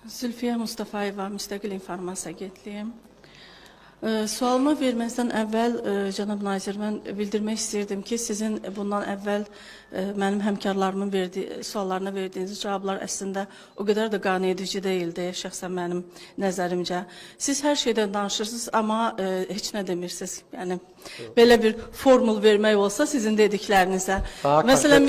Zülfiyə Mustafayeva, Müstəqil İnformasiya Agentliyi. Sualıma verməzdən əvvəl, cənab nazir, mən bildirmək istəyirdim ki, sizin bundan əvvəl mənim həmkarlarımın suallarına verdiyiniz cavablar əslində o qədər də qane-edici deyildi, şəxsən mənim nəzərimcə. Siz hər şeydən danışırsınız, amma heç nə demirsiniz. Yəni, belə bir formul vermək olsa sizin dediklərinizə. Məsələn,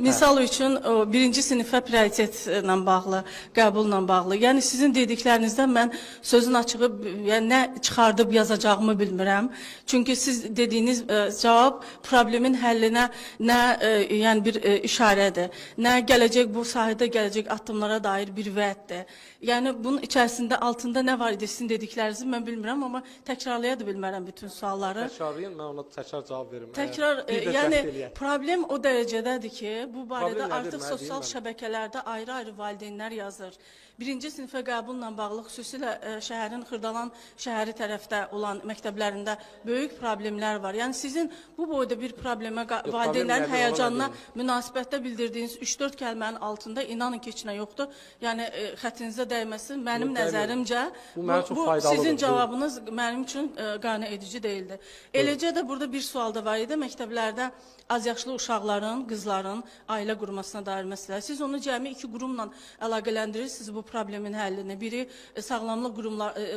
misal üçün birinci sinifə prioritetlə bağlı, qəbulla bağlı. Yəni, sizin dediklərinizdən mən sözün açığı, yəni nə çıxardıb yazacağımı bilmirəm. Çünki siz dediyiniz cavab problemin həllinə nə yəni bir işarədir, nə gələcək bu sahədə gələcək addımlara dair bir vəddir. Yəni bunun içərisində altında nə var idi sizin dediklərinizi mən bilmirəm, amma təkrarlaya da bilmərəm bütün sualları. Təkrarlayın, mən ona təkrar cavab verim. Təkrar, yəni problem o dərəcədədir ki, bu barədə artıq sosial şəbəkələrdə ayrı-ayrı valideynlər yazır. Birinci sinifə qəbulla bağlı xüsusilə şəhərin Xırdalan şəhəri tərəfdə olan məktəblərində böyük problemlər var. Yəni sizin bu boyda bir problemə valideynlərin həyəcanına münasibətdə bildirdiyiniz 3-4 kəlmənin altında inanın ki, heç nə yoxdur. Yəni xətrinizə dəyməsin. Mənim nəzərimcə bu sizin cavabınız mənim üçün qane edici deyildi. Eləcə də burada bir sual da var idi. Məktəblərdə azyaşlı uşaqların, qızların ailə qurmasına dair məsələ. Siz onu cəmi 2 qurumla əlaqələndirirsiniz bu problemin həllini. Biri sağlamlıq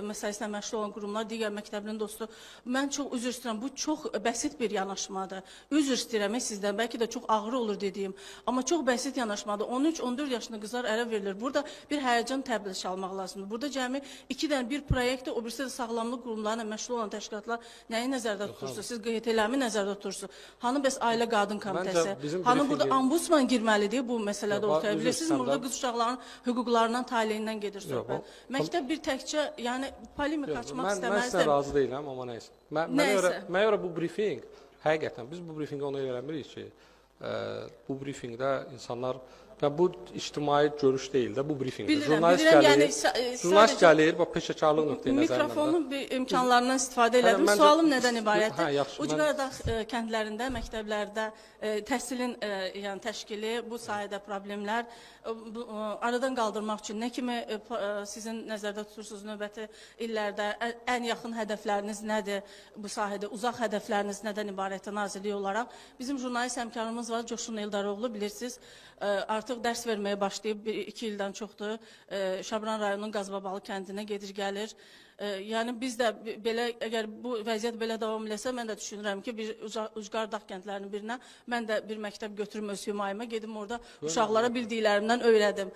məsələsinə məşğul olan qurumlar, digər məktəbinin dostu. Mən çox üzr istəyirəm. Bu çox bəsit bir yanaşmadır. Üzr istəyirəm sizdən. Bəlkə də çox ağır olur dediyim. Amma çox bəsit yanaşmadır. 13-14 yaşında qızlar ərə verilir. Burada bir həyəcan təbliğ almaq lazımdır. Burada cəmi 2 dənə bir proyektdə, o birisi də sağlamlıq qurumlarına məşğul olan təşkilatlar nəyi nəzərdə tutursunuz? Siz QT-ləmi nəzərdə tutursunuz? Hanı bəs ailə qadın komitəsi? Hanı burada ombudsman girməlidir bu məsələdə ortaya? Bilirsiniz, burada qız uşaqların hüquqlarından, taleyindən gedir söhbət. Məktəb bir təkcə, yəni polemik açmaq istəməzdim. Mən sizə razı deyiləm, amma nəysə. Mənə görə bu briefing, həqiqətən biz bu brifinqə ona eləmirik ki, bu brifinqdə insanlar, bu ictimai görüş deyil də, bu brifinqdir. Jurnalist gəlir, peşəkarlıq nöqteyi nəzərindən. Mikrofonun imkanlarından istifadə elədim. Sualım nədən ibarətdir? Ucqaradağ kəndlərində, məktəblərdə təhsilin təşkili, bu sahədə problemlər aradan qaldırmaq üçün nə kimi sizin nəzərdə tutursunuz növbəti illərdə? Ən yaxın hədəfləriniz nədir bu sahədə? Uzaq hədəfləriniz nədən ibarətdir nazirlik olaraq? Bizim jurnalist həmkarımız var, Coşun Eldaroğlu, bilirsiniz. Artıq dərs verməyə başlayıb 2 ildən çoxdur. Şabran rayonunun Qazbabalı kəndinə gedir, gəlir. Yəni biz də belə, əgər bu vəziyyət belə davam eləsə, mən də düşünürəm ki, bir Ucqaradağ kəndlərinin birinə mən də bir məktəb götürüm öz himayəmə, gedim orada uşaqlara bildiklərimdən öyrədim.